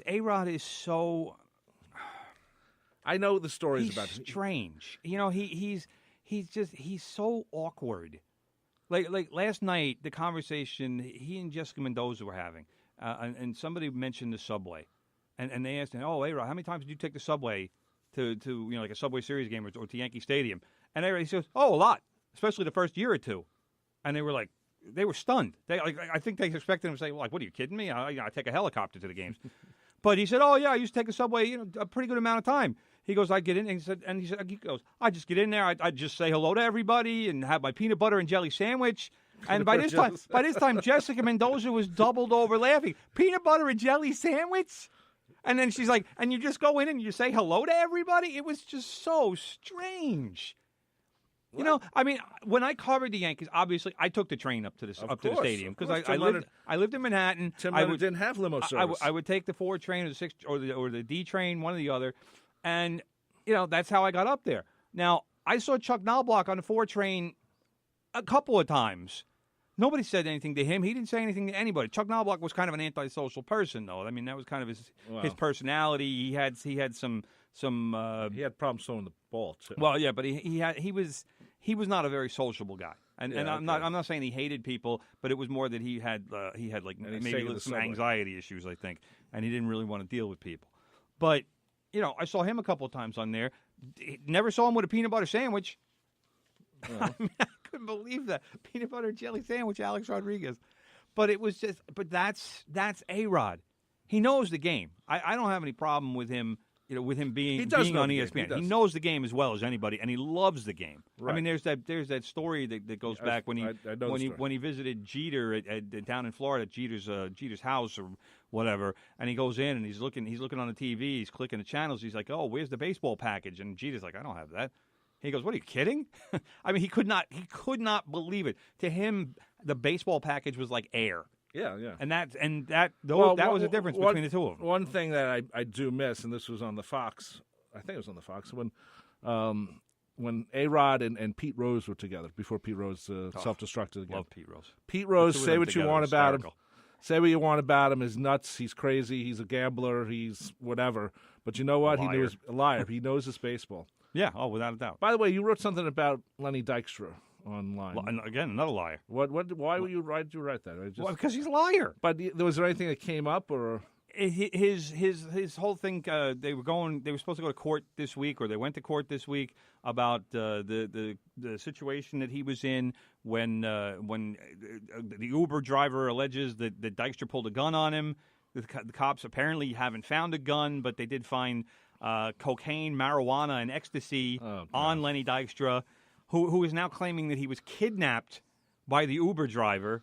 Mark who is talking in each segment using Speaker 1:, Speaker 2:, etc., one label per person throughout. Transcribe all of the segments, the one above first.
Speaker 1: A-Rod is so.
Speaker 2: I know the stories
Speaker 1: He's
Speaker 2: about
Speaker 1: strange. You know, he's so awkward. Like last night, the conversation he and Jessica Mendoza were having, and somebody mentioned the subway, and they asked him, "Oh, A-Rod, how many times did you take the subway to like a Subway Series game or to Yankee Stadium?" And A-Rod, he says, "Oh, a lot, especially the first year or two." And they were stunned. I think they expected him to say, "Well, like, what are you kidding me? I take a helicopter to the games." But he said, "Oh yeah, I used to take a subway, a pretty good amount of time." He goes, "I get in," and he goes, "I just get in there. I just say hello to everybody and have my peanut butter and jelly sandwich." And by this time, Jessica Mendoza was doubled over laughing. Peanut butter and jelly sandwich, and then she's like, "And you just go in and you say hello to everybody." It was just so strange. What? You know, I mean, when I covered the Yankees, obviously I took the train up to the stadium because I lived in Manhattan.
Speaker 2: Tim Leonard didn't have limo service.
Speaker 1: I would take the 4 train or the 6 or the D train, one or the other, and that's how I got up there. Now I saw Chuck Knobloch on the 4 train a couple of times. Nobody said anything to him. He didn't say anything to anybody. Chuck Knobloch was kind of an antisocial person, though. I mean, that was kind of his personality. He had some.
Speaker 2: He had problems throwing the ball too.
Speaker 1: Well, yeah, but he was not a very sociable guy. And I'm not saying he hated people, but it was more that he had like maybe some anxiety issues, I think, and he didn't really want to deal with people. But I saw him a couple of times on there. Never saw him with a peanut butter sandwich. I mean, I couldn't believe that peanut butter jelly sandwich, Alex Rodriguez. But it was just. But that's A-Rod. He knows the game. I don't have any problem with him. With him being on ESPN, he knows the game as well as anybody, and he loves the game. Right. I mean, there's that story that goes back when he visited Jeter down in Florida at Jeter's house or whatever, and he goes in and he's looking on the TV, he's clicking the channels, he's like, "Oh, where's the baseball package?" And Jeter's like, "I don't have that." He goes, "What, are you kidding?" I mean, he could not believe it. To him, the baseball package was like air.
Speaker 2: Yeah, yeah.
Speaker 1: And that was the difference between the two of them.
Speaker 2: One thing that I do miss, and this was on the Fox, I think it was on the Fox, when A-Rod and Pete Rose were together, before Pete Rose self-destructed again.
Speaker 1: Love Pete Rose.
Speaker 2: Pete Rose, say what you want about him. Say what you want about him. He's nuts. He's crazy. He's a gambler. He's whatever. But you know what? He knows a liar. He knows his baseball.
Speaker 1: Yeah, without a doubt.
Speaker 2: By the way, you wrote something about Lenny Dykstra online.
Speaker 1: Again, another liar.
Speaker 2: Why did you write that?
Speaker 1: Well, because he's a liar.
Speaker 2: But was there anything that came up, or
Speaker 1: his whole thing? They were supposed to go to court this week, or they went to court this week about the situation that he was in when the Uber driver alleges that Dykstra pulled a gun on him. The cops apparently haven't found a gun, but they did find cocaine, marijuana, and ecstasy on Lenny Dykstra. Who is now claiming that he was kidnapped by the Uber driver,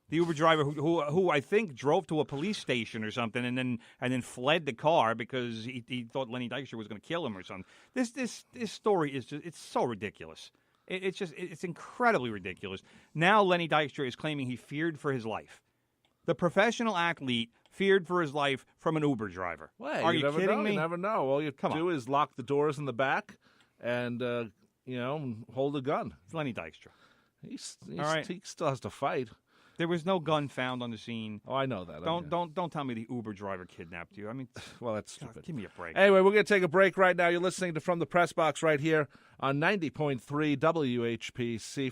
Speaker 1: who I think drove to a police station or something, and then fled the car because he thought Lenny Dykstra was going to kill him or something. This story is it's so ridiculous. It's incredibly ridiculous. Now Lenny Dykstra is claiming he feared for his life. The professional athlete feared for his life from an Uber driver.
Speaker 2: What?
Speaker 1: Are you kidding me?
Speaker 2: You never know. All you have to do is lock the doors in the back and hold a gun.
Speaker 1: It's Lenny Dykstra.
Speaker 2: He still has to fight.
Speaker 1: There was no gun found on the scene.
Speaker 2: Oh, I know that.
Speaker 1: Don't tell me the Uber driver kidnapped you. I mean,
Speaker 2: well, that's stupid.
Speaker 1: Give me a break.
Speaker 2: Anyway, we're going to take a break right now. You're listening to From the Press Box right here on 90.3 WHPC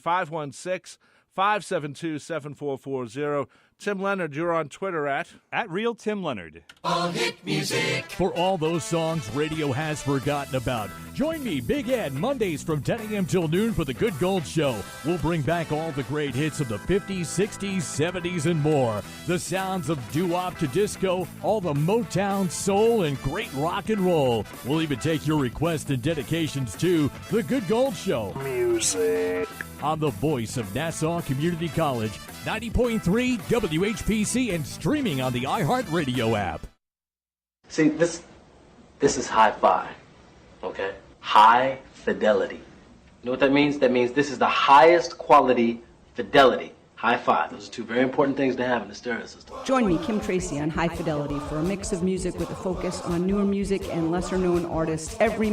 Speaker 2: 516-572-7440. Tim Leonard, you're on Twitter at
Speaker 1: Real Tim Leonard.
Speaker 3: All hit music.
Speaker 4: For all those songs radio has forgotten about, join me, Big Ed, Mondays from 10 a.m. till noon for The Good Gold Show. We'll bring back all the great hits of the 50s, 60s, 70s, and more. The sounds of doo-wop to disco, all the Motown, soul, and great rock and roll. We'll even take your requests and dedications to The Good Gold Show.
Speaker 3: Music.
Speaker 4: On the voice of Nassau Community College, 90.3 WHPC, and streaming on the iHeartRadio app.
Speaker 5: See, this is hi-fi, okay? High fidelity. You know what that means? That means this is the highest quality fidelity. Hi-fi. Those are two very important things to have in the stereo system.
Speaker 6: Join me, Kim Tracy, on High Fidelity for a mix of music with a focus on newer music and lesser-known artists every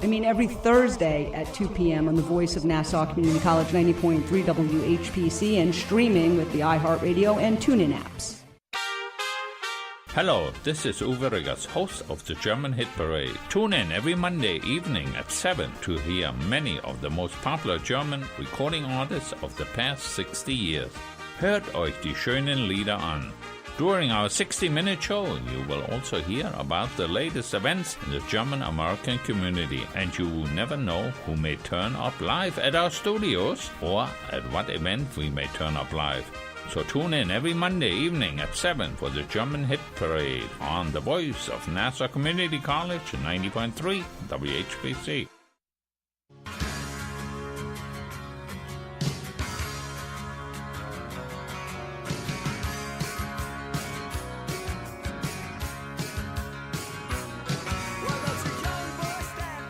Speaker 6: every Thursday at 2 p.m. on the voice of Nassau Community College 90.3 WHPC and streaming with the iHeartRadio and TuneIn apps.
Speaker 7: Hello, this is Uwe Riggers, host of the German Hit Parade. Tune in every Monday evening at 7 to hear many of the most popular German recording artists of the past 60 years. Hört euch die schönen Lieder an. During our 60-minute show, you will also hear about the latest events in the German-American community, and you will never know who may turn up live at our studios or at what event we may turn up live. So tune in every Monday evening at 7 for the German Hit Parade on the voice of Nassau Community College 90.3 WHBC.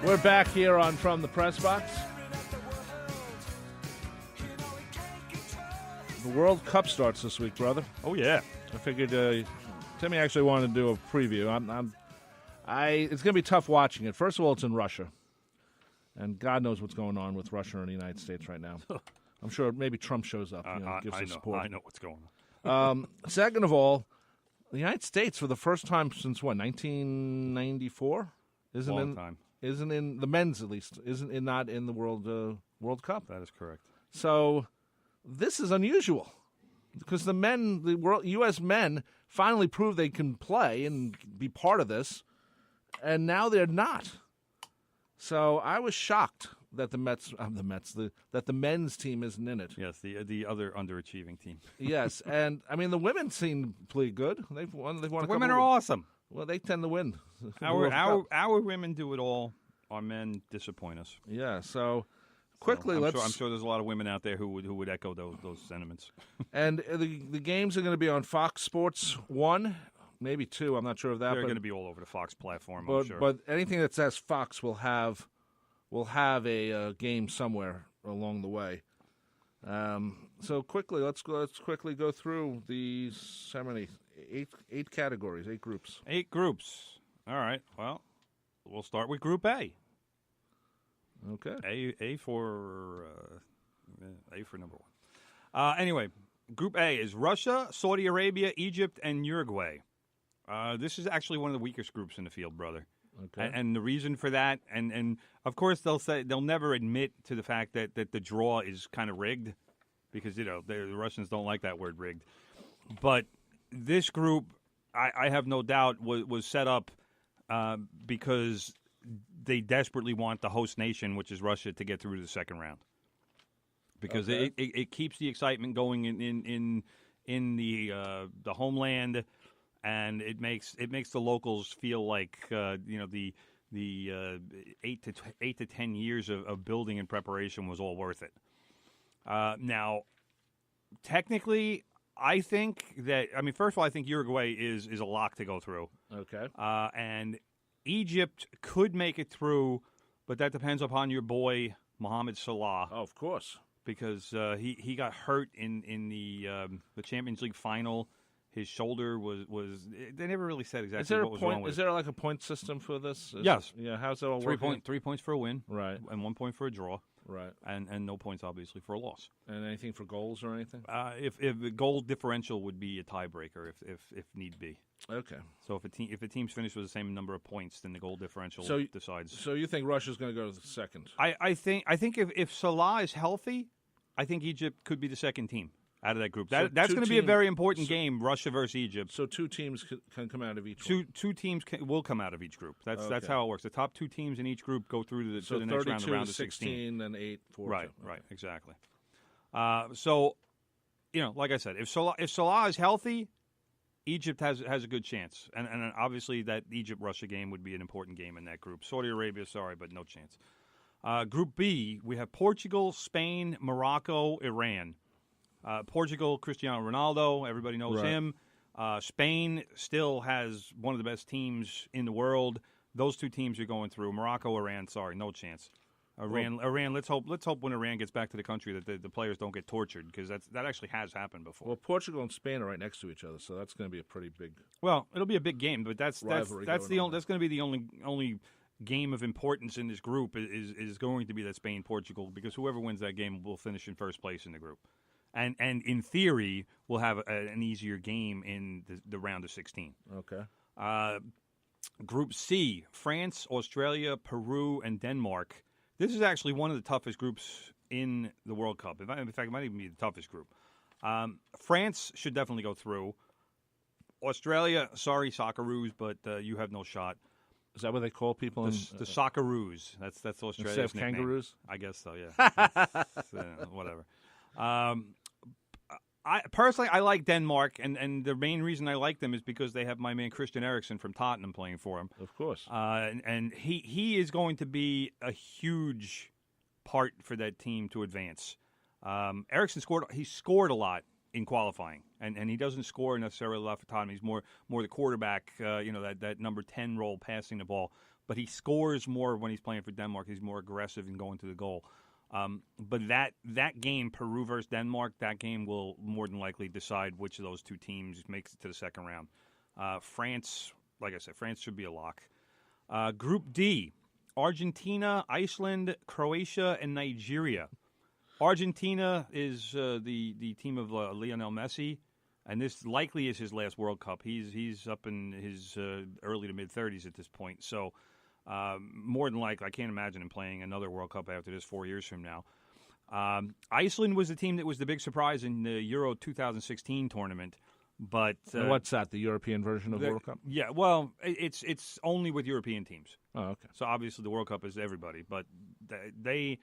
Speaker 2: We're back here on From the Pressbox. The World Cup starts this week, brother.
Speaker 1: Oh, yeah.
Speaker 2: I figured Timmy actually wanted to do a preview. It's going to be tough watching it. First of all, it's in Russia. And God knows what's going on with Russia and the United States right now. I'm sure maybe Trump shows up and gives us support.
Speaker 1: I know what's going on.
Speaker 2: Second of all, the United States, for the first time since, 1994?
Speaker 1: Long time.
Speaker 2: Isn't in the men's, at least, not in the World Cup.
Speaker 1: That is correct.
Speaker 2: So this is unusual because the U.S. men finally proved they can play and be part of this, and now they're not. So I was shocked that the men's team isn't in it.
Speaker 1: Yes, the other underachieving team.
Speaker 2: Yes, and I mean the women seem pretty good. They've won. The
Speaker 1: women are awesome.
Speaker 2: Well, they tend to win.
Speaker 1: Our women do it all. Our men disappoint us.
Speaker 2: Yeah. So quickly,
Speaker 1: I'm sure there's a lot of women out there who would echo those sentiments.
Speaker 2: And the games are going to be on Fox Sports 1, maybe 2. I'm not sure of that.
Speaker 1: They're going to be all over the Fox platform.
Speaker 2: But,
Speaker 1: I'm sure.
Speaker 2: But anything that says Fox will have a game somewhere along the way. So quickly, let's quickly go through these. How many? Eight categories, 8 groups.
Speaker 1: 8 groups. All right. Well, we'll start with Group A.
Speaker 2: Okay.
Speaker 1: A for number 1. Anyway, Group A is Russia, Saudi Arabia, Egypt, and Uruguay. This is actually one of the weakest groups in the field, brother.
Speaker 2: Okay.
Speaker 1: And the reason for that, and of course they'll never admit to the fact that the draw is kind of rigged, because the Russians don't like that word rigged. But this group, I have no doubt, was set up because they desperately want the host nation, which is Russia, to get through to the second round. Because it keeps the excitement going in the homeland, and it makes the locals feel like the 8 to 10 years of building and preparation was all worth it. Now, technically, I think that first of all, I think Uruguay is a lock to go through.
Speaker 2: Okay.
Speaker 1: And Egypt could make it through, but that depends upon your boy Mohamed Salah.
Speaker 2: Oh, of course.
Speaker 1: Because he got hurt in the Champions League final. His shoulder was they never really said exactly what was wrong with it.
Speaker 2: Is there like a point system for this?
Speaker 1: Yes.
Speaker 2: Yeah, how's that all working?
Speaker 1: 3 points for a win.
Speaker 2: Right.
Speaker 1: And 1 point for a draw.
Speaker 2: Right.
Speaker 1: And no points, obviously, for a loss.
Speaker 2: And anything for goals or anything?
Speaker 1: If the goal differential would be a tiebreaker if need be.
Speaker 2: Okay.
Speaker 1: So if a team's finished with the same number of points, then the goal differential decides.
Speaker 2: So you think Russia's going to go to the second?
Speaker 1: I think if Salah is healthy, I think Egypt could be the second team out of that group. That's going to be a very important game, Russia versus Egypt.
Speaker 2: So 2 teams can come out of each one?
Speaker 1: Two teams will come out of each group. That's how it works. The top 2 teams in each group go through to the next round, the round of 16.
Speaker 2: Then 8, 4.
Speaker 1: Right, exactly. So, like I said, if Salah is healthy, Egypt has a good chance. And obviously that Egypt-Russia game would be an important game in that group. Saudi Arabia, sorry, but no chance. Group B, we have Portugal, Spain, Morocco, Iran. Portugal, Cristiano Ronaldo, everybody knows him. Spain still has one of the best teams in the world. Those 2 teams are going through. Morocco, Iran, sorry, no chance. Iran. Let's hope when Iran gets back to the country that the players don't get tortured, because that actually has happened before.
Speaker 2: Well, Portugal and Spain are right next to each other, so that's going to be a pretty big.
Speaker 1: Well, it'll be a big game, but that's going to be the only game of importance in this group is going to be that Spain-Portugal, because whoever wins that game will finish in first place in the group. and in theory will have an easier game in the round of 16.
Speaker 2: Okay.
Speaker 1: Group C: France, Australia, Peru, and Denmark. This is actually one of the toughest groups in the World Cup. In fact, it might even be the toughest group. France should definitely go through. Australia, sorry, Socceroos, but you have no shot.
Speaker 2: Is that what they call people?
Speaker 1: The Socceroos. That's Australia's
Speaker 2: instead of
Speaker 1: nickname.
Speaker 2: kangaroos?
Speaker 1: I guess so. Yeah. Whatever. I personally like Denmark, and the main reason I like them is because they have my man Christian Eriksen from Tottenham playing for them.
Speaker 2: Of course.
Speaker 1: And he is going to be a huge part for that team to advance. Eriksen scored a lot in qualifying, and he doesn't score necessarily a lot for Tottenham. He's more the quarterback, that number 10 role, passing the ball. But he scores more when he's playing for Denmark. He's more aggressive and going to the goal. But that game, Peru versus Denmark, that game will more than likely decide which of those two teams makes it to the second round. France, like I said, France should be a lock. Group D: Argentina, Iceland, Croatia, and Nigeria. Argentina is the team of Lionel Messi, and this likely is his last World Cup. He's up in his early to mid-30s at this point, so more than likely, I can't imagine him playing another World Cup after this 4 years from now. Iceland was the team that was the big surprise in the Euro 2016 tournament, but
Speaker 2: what's that? The European version of the World Cup?
Speaker 1: Yeah, well, it's only with European teams.
Speaker 2: Oh, okay.
Speaker 1: So obviously the World Cup is everybody, but they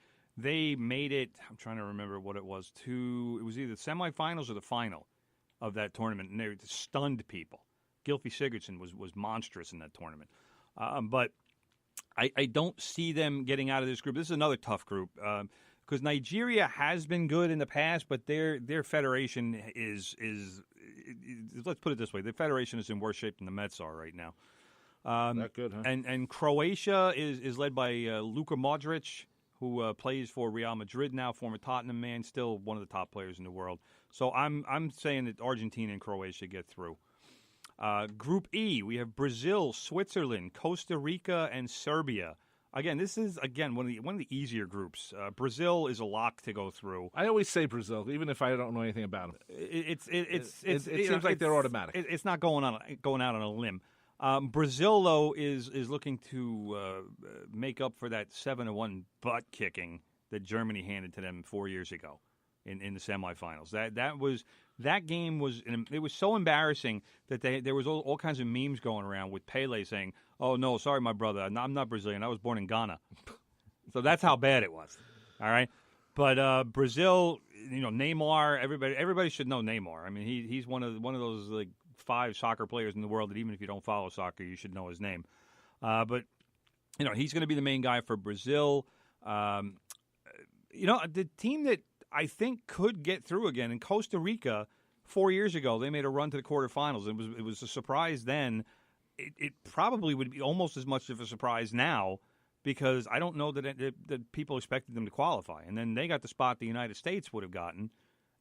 Speaker 1: made it. I'm trying to remember what it was. It was either the semifinals or the final of that tournament, and they stunned people. Gylfi Sigurdsson was monstrous in that tournament, but I don't see them getting out of this group. This is another tough group because Nigeria has been good in the past, but their federation is let's put it this way: their federation is in worse shape than the Mets are right now.
Speaker 2: Not good, huh?
Speaker 1: And Croatia is led by Luka Modric, who plays for Real Madrid now, former Tottenham man, still one of the top players in the world. So I'm saying that Argentina and Croatia get through. Group E, we have Brazil, Switzerland, Costa Rica, and Serbia. Again, this is one of the easier groups. Brazil is a lock to go through.
Speaker 2: I always say Brazil, even if I don't know anything about them.
Speaker 1: It
Speaker 2: seems like they're automatic.
Speaker 1: It's not going out on a limb. Brazil, though, is looking to make up for that 7-1 butt kicking that Germany handed to them 4 years ago in the semifinals. That game was so embarrassing that there was all kinds of memes going around with Pele saying, "Oh no, sorry, my brother, I'm not Brazilian. I was born in Ghana." So that's how bad it was. All right, but Brazil, Neymar, everybody should know Neymar. I mean, he's one of those like 5 soccer players in the world that even if you don't follow soccer, you should know his name. But he's going to be the main guy for Brazil. The team that I think could get through again in Costa Rica 4 years ago, they made a run to the quarterfinals. It was a surprise then. It probably would be almost as much of a surprise now because I don't know that people expected them to qualify. And then they got the spot the United States would have gotten.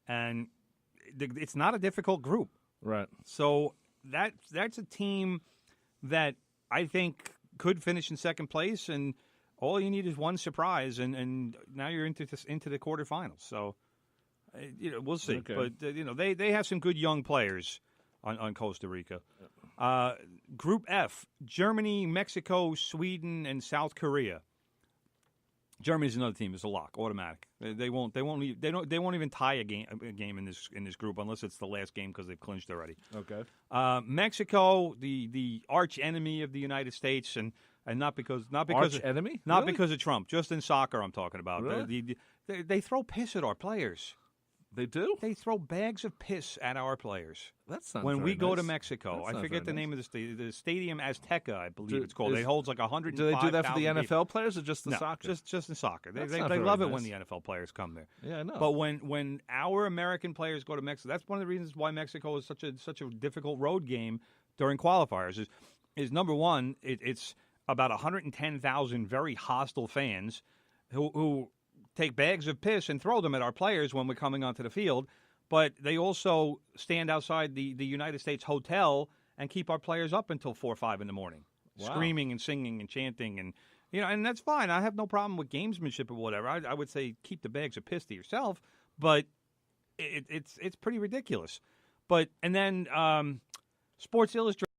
Speaker 1: And it's not a difficult group.
Speaker 2: Right.
Speaker 1: So that's a team that I think could finish in second place, and all you need is one surprise, and now you're into the quarterfinals. So, we'll see.
Speaker 2: Okay.
Speaker 1: But they have some good young players on Costa Rica. Group F: Germany, Mexico, Sweden, and South Korea. Germany's another team. It's a lock, automatic. They won't even tie a game in this group unless it's the last game because they've clinched already.
Speaker 2: Okay.
Speaker 1: Mexico, the arch enemy of the United States, and not because
Speaker 2: arch enemy,
Speaker 1: not
Speaker 2: really?
Speaker 1: because of Trump. Just in soccer, I'm talking about.
Speaker 2: Really?
Speaker 1: They throw piss at our players.
Speaker 2: They do?
Speaker 1: They throw bags of piss at our players.
Speaker 2: That sounds
Speaker 1: when we
Speaker 2: very
Speaker 1: go
Speaker 2: nice.
Speaker 1: to Mexico. I forget the name of the stadium Azteca, I believe it's called. It holds like 105,000
Speaker 2: Do they do that for the
Speaker 1: people.
Speaker 2: NFL players or just the
Speaker 1: No,
Speaker 2: soccer?
Speaker 1: just in soccer. They
Speaker 2: not very
Speaker 1: love it
Speaker 2: nice.
Speaker 1: when the NFL players come there.
Speaker 2: Yeah, I know.
Speaker 1: But when our American players go to Mexico, that's one of the reasons why Mexico is such a difficult road game during qualifiers. Is number one, it's about 110,000 very hostile fans who take bags of piss and throw them at our players when we're coming onto the field. But they also stand outside the United States hotel and keep our players up until 4 or 5 in the morning, screaming and singing and chanting, and and that's fine. I have no problem with gamesmanship or whatever. I would say keep the bags of piss to yourself, but it's pretty ridiculous. But and then Sports Illustrated